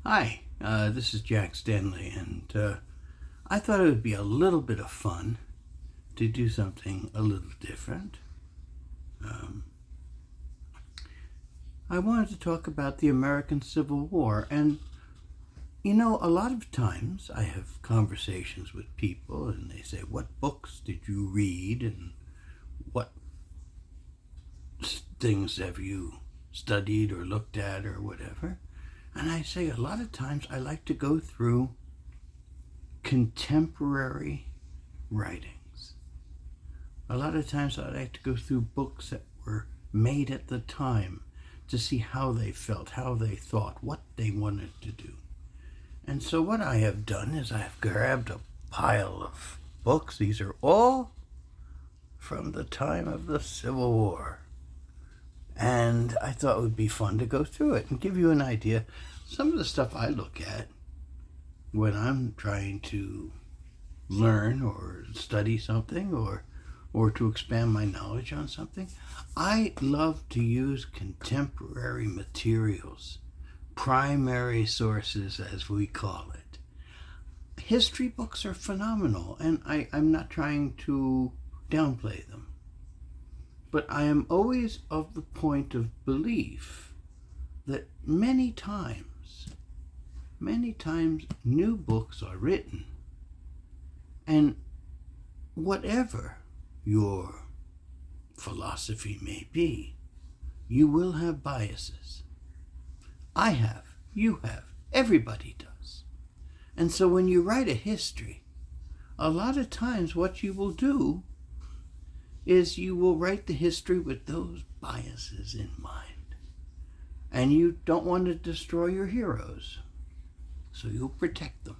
Hi, this is Jack Stanley, and I thought it would be a little bit of fun to do something a little different. I wanted to talk about the American Civil War, and a lot of times I have conversations with people, and they say, "What books did you read, and what things have you studied or looked at, or whatever?" And I say a lot of times I like to go through contemporary writings. A lot of times I like to go through books that were made at the time to see how they felt, how they thought, what they wanted to do. And so what I have done is I have grabbed a pile of books. These are all from the time of the Civil War. And I thought it would be fun to go through it and give you an idea. Some of the stuff I look at when I'm trying to learn or study something or to expand my knowledge on something, I love to use contemporary materials, primary sources as we call it. History books are phenomenal, and I'm not trying to downplay them. But I am always of the point of belief that many times new books are written, and whatever your philosophy may be, you will have biases. I have, you have, everybody does. And so when you write a history, a lot of times what you will do is you will write the history with those biases in mind. And you don't want to destroy your heroes, so you'll protect them.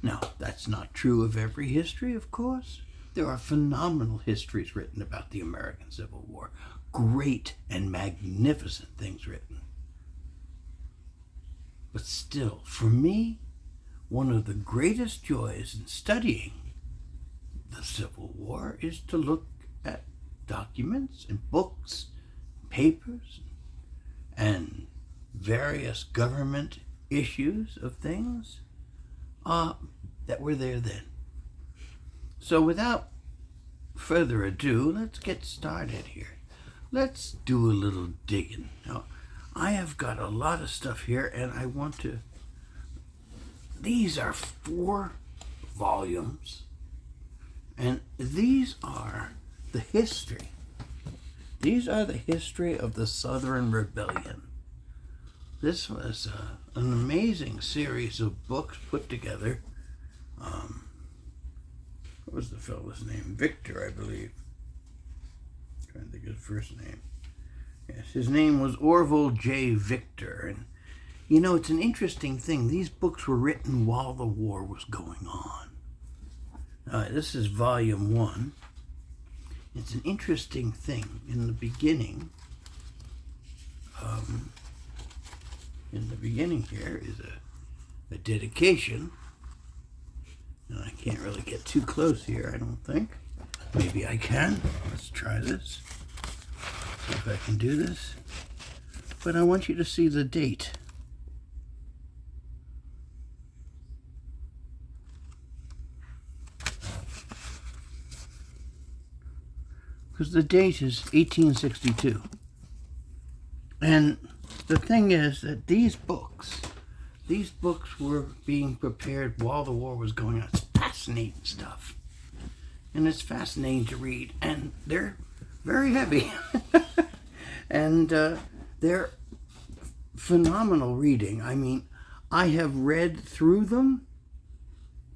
Now, that's not true of every history, of course. There are phenomenal histories written about the American Civil War. Great and magnificent things written. But still, for me, one of the greatest joys in studying the Civil War is to look at documents and books, papers, and various government issues of things that were there then. So without further ado, let's get started here. Let's do a little digging. Now, I have got a lot of stuff here, and I want to... These are 4 volumes. And these are the history. These are the history of the Southern Rebellion. This was an amazing series of books put together. What was the fellow's name? Victor, I believe. I'm trying to think of his first name. Yes, his name was Orville J. Victor. And, it's an interesting thing. These books were written while the war was going on. This is volume 1. It's an interesting thing. In the beginning here is a dedication. And I can't really get too close here, I don't think. Maybe I can. Let's try this. See if I can do this. But I want you to see the date. Because the date is 1862. And the thing is that these books were being prepared while the war was going on. It's fascinating stuff. And it's fascinating to read. And they're very heavy. And they're phenomenal reading. I mean, I have read through them,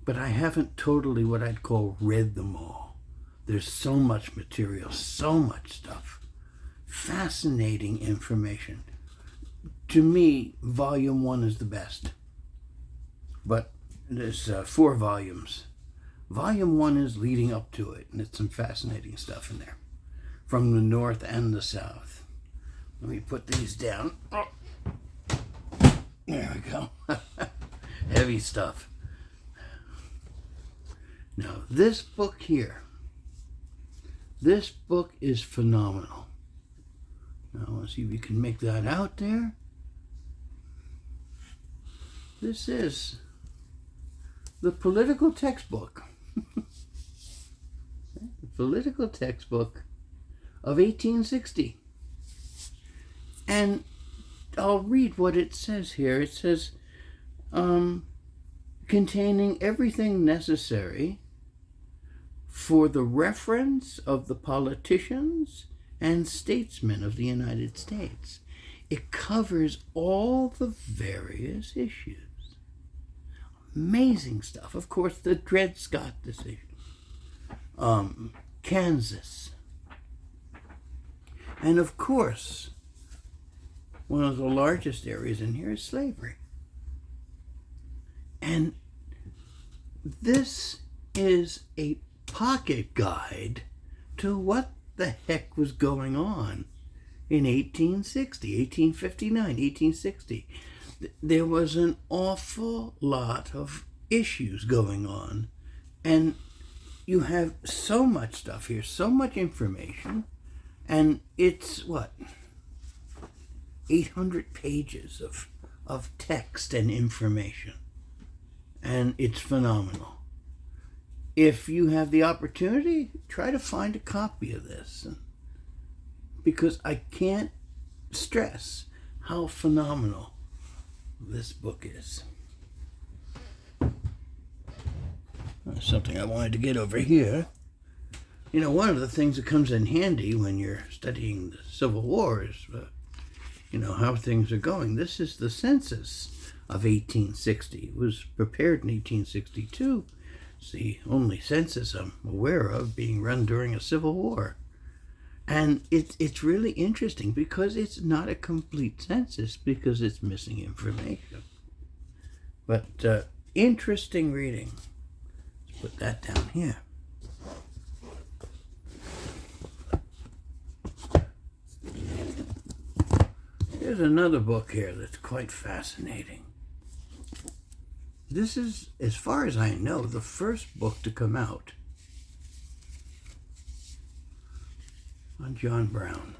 but I haven't totally what I'd call read them all. There's so much material, so much stuff. Fascinating information. To me, volume 1 is the best. But there's 4 volumes. Volume 1 is leading up to it, and it's some fascinating stuff in there. From the North and the South. Let me put these down. Oh. There we go. Heavy stuff. Now, this book here, this book is phenomenal. Now, let's see if we can make that out there. This is the political textbook. The political textbook of 1860. And I'll read what it says here. It says, containing everything necessary for the reference of the politicians and statesmen of the United States. It covers all the various issues. Amazing stuff. Of course, the Dred Scott decision. Kansas. And of course, one of the largest areas in here is slavery. And this is a pocket guide to what the heck was going on in 1860, 1859, 1860. There was an awful lot of issues going on. And you have so much stuff here, so much information. And it's, 800 pages of text and information. And it's phenomenal. If you have the opportunity, try to find a copy of this. Because I can't stress how phenomenal this book is. That's something I wanted to get over here. You know, one of the things that comes in handy when you're studying the Civil War is, how things are going. This is the census of 1860. It was prepared in 1862. It's the only census I'm aware of being run during a Civil War. And it's really interesting because it's not a complete census because it's missing information. But interesting reading. Let's put that down here. Here's another book here that's quite fascinating. This is, as far as I know, the first book to come out on John Brown.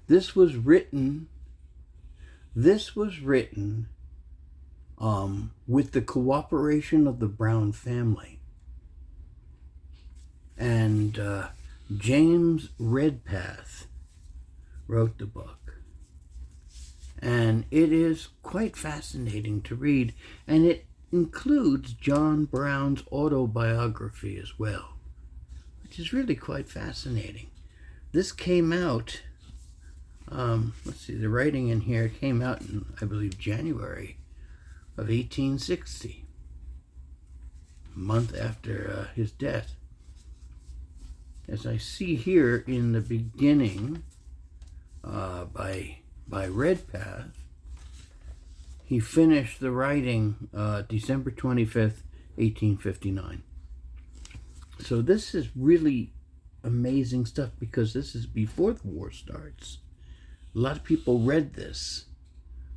This was written with the cooperation of the Brown family. And James Redpath wrote the book. And it is quite fascinating to read. And it includes John Brown's autobiography as well, which is really quite fascinating. This came out, let's see, the writing in here came out in, I believe, January of 1860, a month after his death. As I see here in the beginning, by Redpath, he finished the writing December 25th, 1859. So this is really amazing stuff because this is before the war starts. A lot of people read this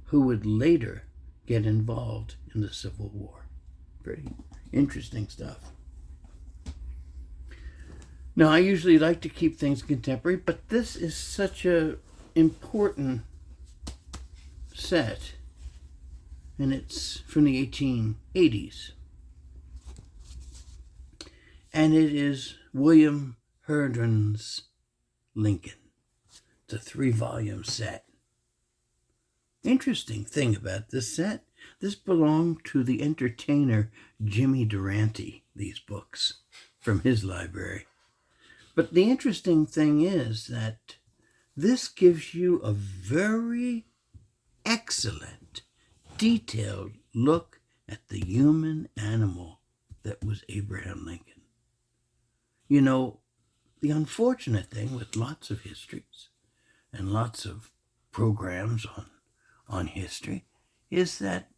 who would later get involved in the Civil War. Pretty interesting stuff. Now, I usually like to keep things contemporary, but this is such a important set, and it's from the 1880s. And it is William Herndon's Lincoln. It's a 3-volume set. Interesting thing about this set, this belonged to the entertainer Jimmy Durante, these books, from his library. But the interesting thing is that this gives you a very excellent, detailed look at the human animal that was Abraham Lincoln. You know, the unfortunate thing with lots of histories and lots of programs on history is that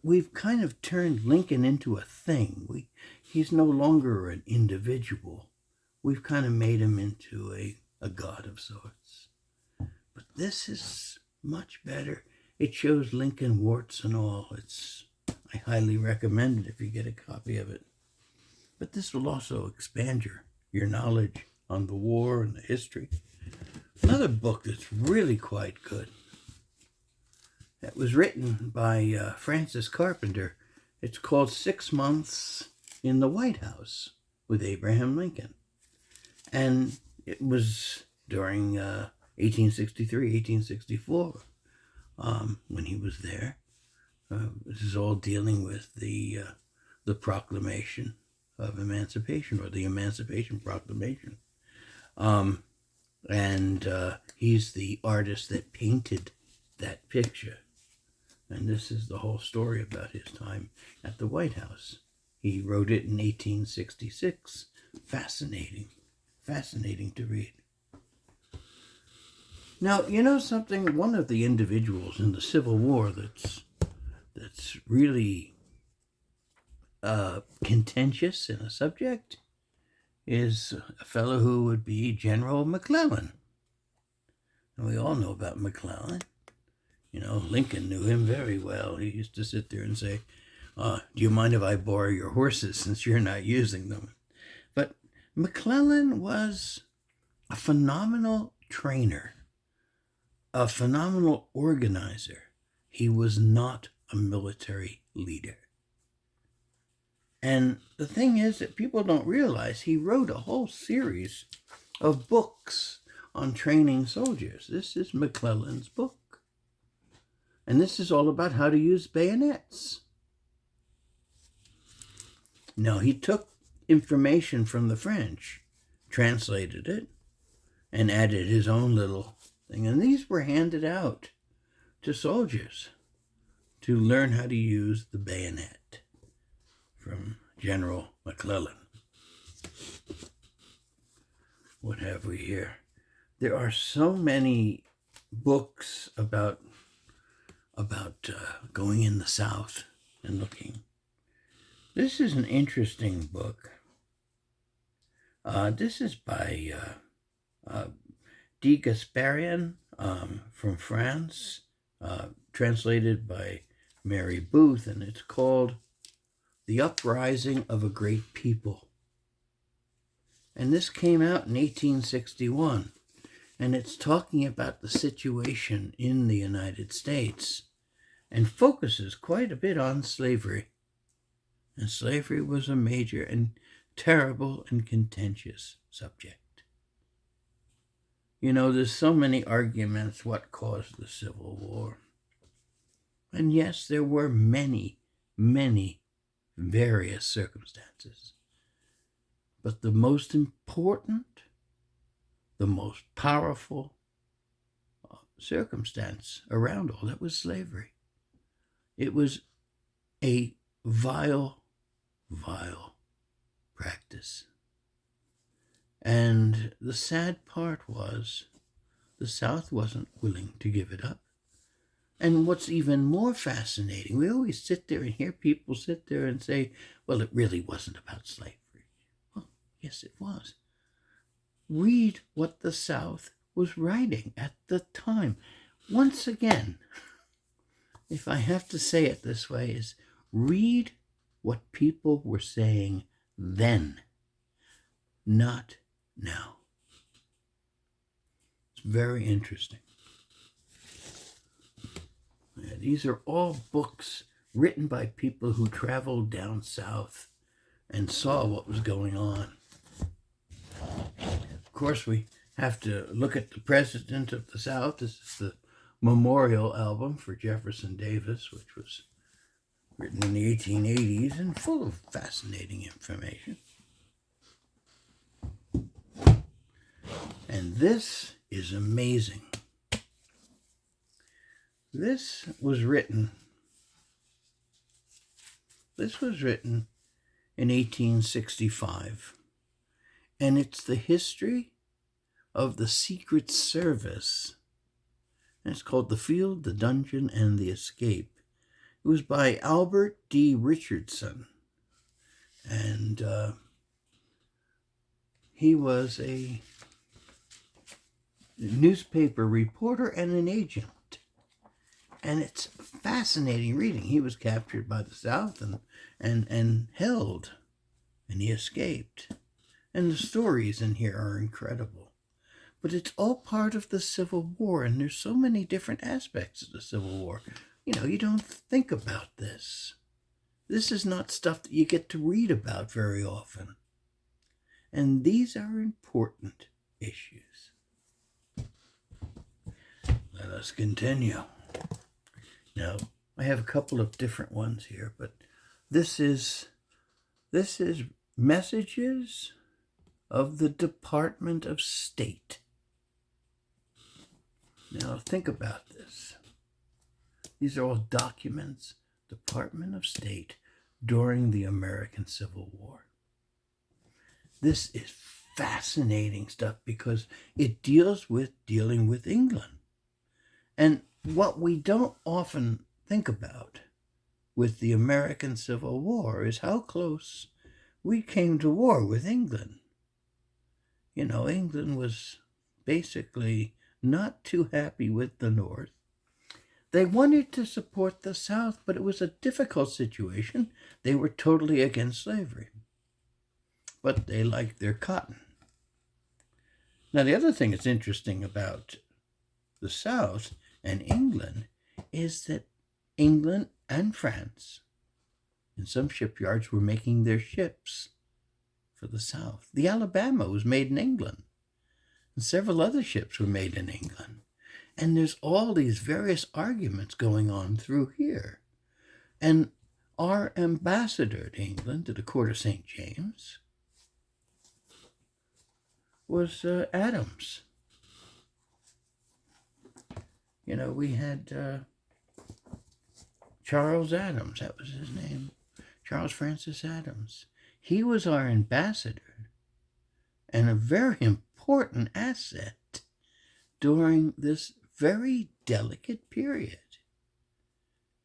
we've kind of turned Lincoln into a thing. He's no longer an individual. We've kind of made him into a god of sorts. But this is much better. It shows Lincoln warts and all. I highly recommend it if you get a copy of it. But this will also expand your knowledge on the war and the history. Another book that's really quite good. that was written by Francis Carpenter. It's called 6 Months in the White House with Abraham Lincoln. And it was during 1863, 1864, when he was there. This is all dealing with the Proclamation of Emancipation, or the Emancipation Proclamation. And he's the artist that painted that picture. And this is the whole story about his time at the White House. He wrote it in 1866. Fascinating to read. Now, you know something? One of the individuals in the Civil War that's really contentious in a subject is a fellow who would be General McClellan. And we all know about McClellan. You know, Lincoln knew him very well. He used to sit there and say, do you mind if I borrow your horses since you're not using them? But McClellan was a phenomenal trainer, a phenomenal organizer. He was not a military leader. And the thing is that people don't realize he wrote a whole series of books on training soldiers. This is McClellan's book. And this is all about how to use bayonets. Now, he took information from the French, translated it, and added his own little thing. And these were handed out to soldiers to learn how to use the bayonet from General McClellan. What have we here? There are so many books about going in the South and looking. This is an interesting book. This is by de Gasparian from France, translated by Mary Booth, and it's called The Uprising of a Great People. And this came out in 1861, and it's talking about the situation in the United States and focuses quite a bit on slavery. And slavery was a major and terrible and contentious subject. You know, there's so many arguments what caused the Civil War. And yes, there were many, many various circumstances. But the most important, the most powerful circumstance around all that was slavery. It was a vile, vile practice. And the sad part was the South wasn't willing to give it up. And what's even more fascinating, we always sit there and hear people sit there and say, well, it really wasn't about slavery. Well, yes, it was. Read what the South was writing at the time. Once again, if I have to say it this way, is read what people were saying then, not now. It's very interesting. Yeah, these are all books written by people who traveled down south and saw what was going on. Of course, we have to look at the President of the South. This is the memorial album for Jefferson Davis, which was written in the 1880s and full of fascinating information. And this is amazing. This was written in 1865, and it's the history of the Secret Service. And it's called The Field, the Dungeon, and the Escape. It was by Albert D. Richardson, and he was a newspaper reporter and an agent. And it's fascinating reading. He was captured by the South and held, and he escaped. And the stories in here are incredible. But it's all part of the Civil War, and there's so many different aspects of the Civil War. You don't think about this. This is not stuff that you get to read about very often. And these are important issues. Let us continue. Now, I have a couple of different ones here, but this is messages of the Department of State. Now, think about this. These are all documents, Department of State, during the American Civil War. This is fascinating stuff because it deals with dealing with England. And what we don't often think about with the American Civil War is how close we came to war with England. England was basically not too happy with the North. They wanted to support the South, but it was a difficult situation. They were totally against slavery. But they liked their cotton. Now, the other thing that's interesting about the South and England is that England and France, in some shipyards, were making their ships for the South. The Alabama was made in England, and several other ships were made in England. And there's all these various arguments going on through here. And our ambassador to England, to the court of St. James, was Adams. We had Charles Adams, that was his name, Charles Francis Adams. He was our ambassador and a very important asset during this very delicate period.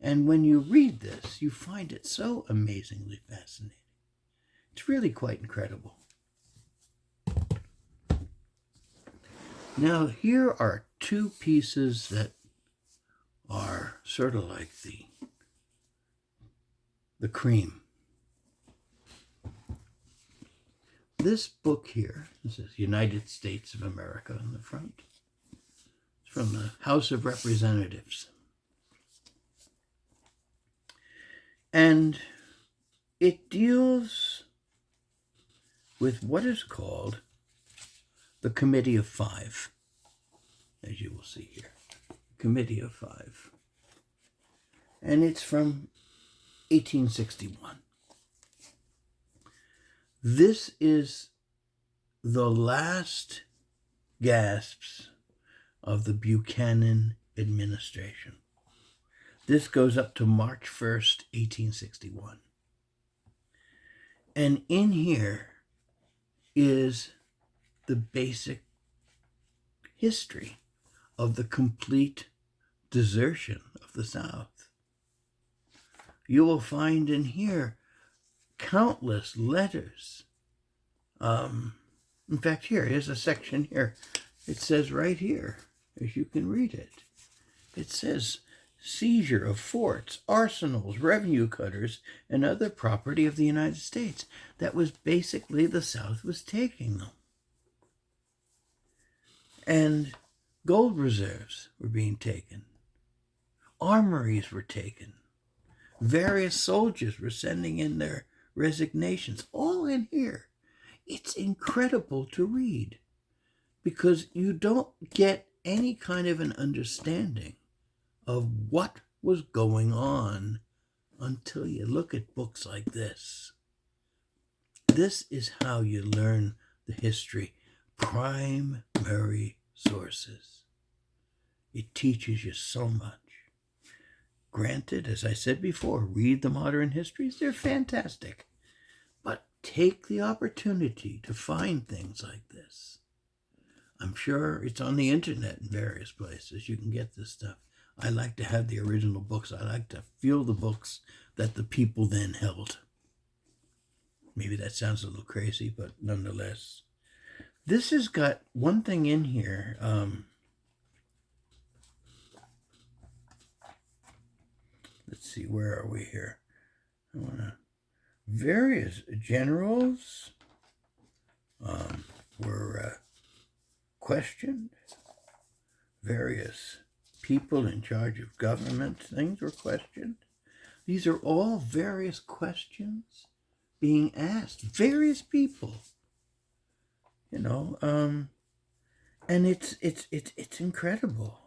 And when you read this, you find it so amazingly fascinating. It's really quite incredible. Now, here are two pieces that are sort of like the cream. This book here, this is United States of America on the front. It's from the House of Representatives. And it deals with what is called the Committee of Five, as you will see here. Committee of Five. And it's from 1861. This is the last gasps of the Buchanan administration. This goes up to March 1st, 1861. And in here is the basic history of the complete desertion of the South. You will find in here countless letters. In fact, here's a section here. It says right here, as you can read it, it says, seizure of forts, arsenals, revenue cutters, and other property of the United States. That was basically the South was taking them. And gold reserves were being taken. Armories were taken. Various soldiers were sending in their resignations, all in here. It's incredible to read because you don't get any kind of an understanding of what was going on until you look at books like this. This is how you learn the history. Primary sources. It teaches you so much. Granted, as I said before, read the modern histories. They're fantastic. But take the opportunity to find things like this. I'm sure it's on the internet in various places. You can get this stuff. I like to have the original books. I like to feel the books that the people then held. Maybe that sounds a little crazy, but nonetheless. This has got one thing in here. Let's see, where are we here? Various generals were questioned. Various people in charge of government things were questioned. These are all various questions being asked, various people, and it's incredible.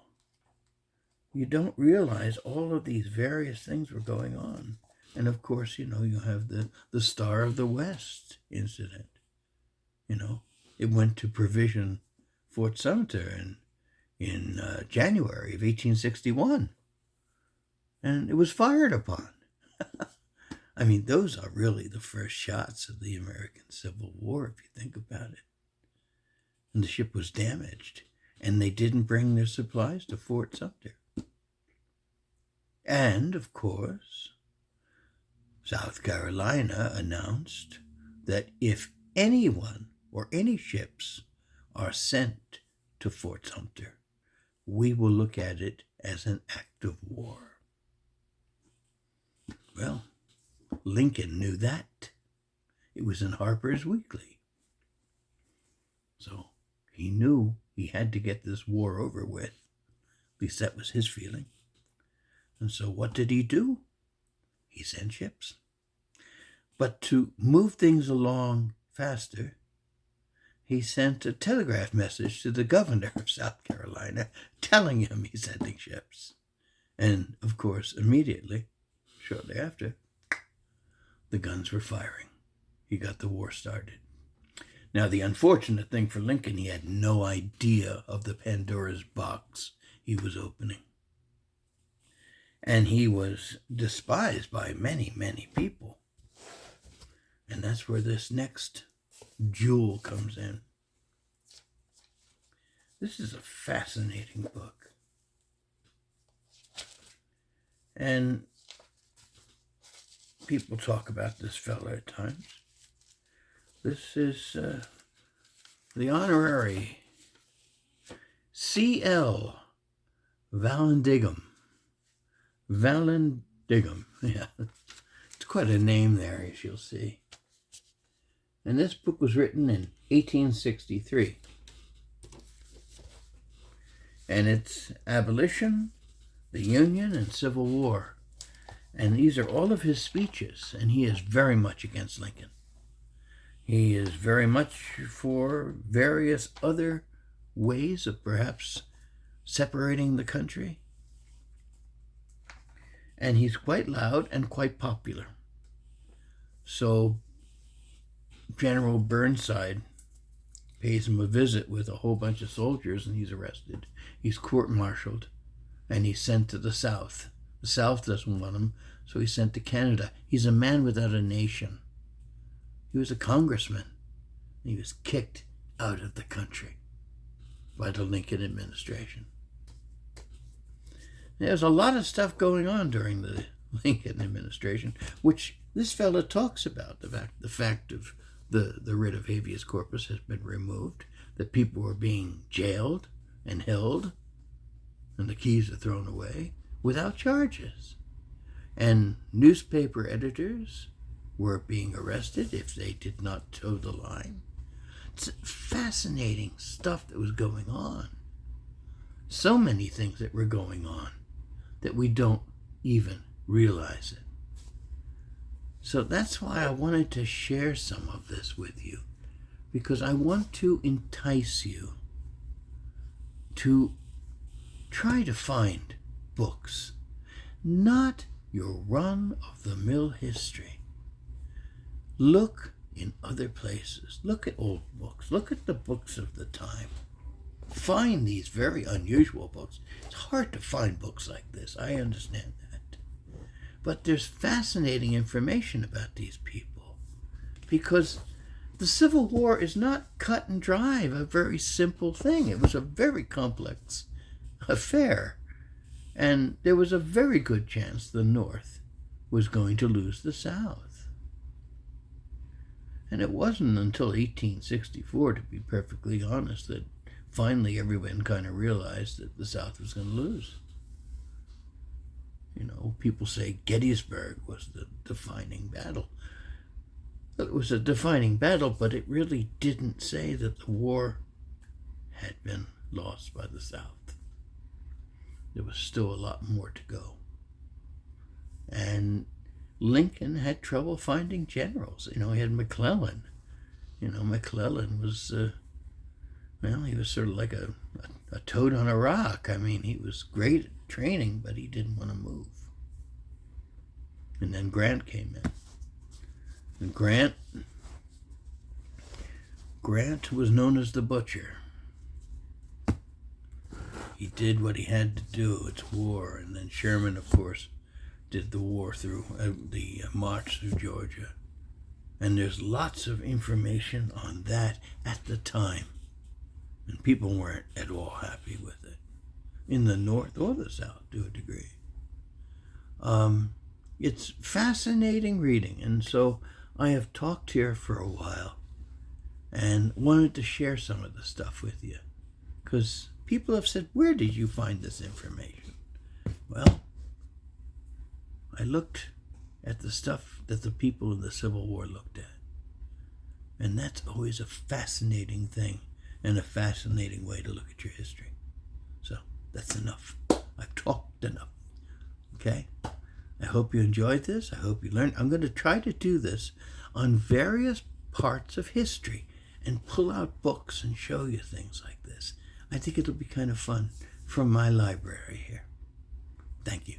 You don't realize all of these various things were going on. And of course, you have the Star of the West incident. It went to provision Fort Sumter in January of 1861. And it was fired upon. I mean, those are really the first shots of the American Civil War, if you think about it. And the ship was damaged, and they didn't bring their supplies to Fort Sumter. And, of course, South Carolina announced that if anyone or any ships are sent to Fort Sumter, we will look at it as an act of war. Well, Lincoln knew that. It was in Harper's Weekly. So he knew he had to get this war over with. At least that was his feeling. And so what did he do? He sent ships. But to move things along faster, he sent a telegraph message to the governor of South Carolina telling him he's sending ships. And, of course, immediately, shortly after, the guns were firing. He got the war started. Now, the unfortunate thing for Lincoln, he had no idea of the Pandora's box he was opening. And he was despised by many, many people. And that's where this next jewel comes in. This is a fascinating book. And people talk about this fella at times. This is the Honorary CL Valen. Valen, yeah. It's quite a name there, as you'll see. And this book was written in 1863. And it's Abolition, the Union, and Civil War. And these are all of his speeches, and he is very much against Lincoln. He is very much for various other ways of perhaps separating the country. And he's quite loud and quite popular. So General Burnside pays him a visit with a whole bunch of soldiers, and he's arrested. He's court-martialed, and he's sent to the South. The South doesn't want him, so he's sent to Canada. He's a man without a nation. He was a congressman. He was kicked out of the country by the Lincoln administration. There's a lot of stuff going on during the Lincoln administration, which this fella talks about. The fact of the writ of habeas corpus has been removed, that people were being jailed and held, and the keys are thrown away without charges. And newspaper editors were being arrested if they did not toe the line. It's fascinating stuff that was going on. So many things that were going on that we don't even realize it. So that's why I wanted to share some of this with you, because I want to entice you to try to find books, not your run-of-the-mill history. Look in other places. Look at old books. Look at the books of the time. Find these very unusual books. It's hard to find books like this. I understand that. But there's fascinating information about these people, because the Civil War is not cut and dry, a very simple thing. It was a very complex affair. And there was a very good chance the North was going to lose the South. And it wasn't until 1864, to be perfectly honest, that finally everyone kind of realized that the South was going to lose. You know, people say Gettysburg was the defining battle. It was a defining battle, but it really didn't say that the war had been lost by the South. there was still a lot more to go. And Lincoln had trouble finding generals. He had McClellan. McClellan was, he was sort of like a toad on a rock. He was great at training, but he didn't want to move. And then Grant came in. And Grant was known as the Butcher. He did what he had to do. It's war. And then Sherman, of course, did the war through the march through Georgia. And there's lots of information on that at the time. And people weren't at all happy with it, in the North or the South to a degree. It's fascinating reading, and so I have talked here for a while and wanted to share some of the stuff with you, because people have said, where did you find this information? Well, I looked at the stuff that the people in the Civil War looked at. And that's always a fascinating thing and a fascinating way to look at your history. So that's enough. I've talked enough. Okay? I hope you enjoyed this. I hope you learned. I'm going to try to do this on various parts of history and pull out books and show you things like this. I think it'll be kind of fun from my library here. Thank you.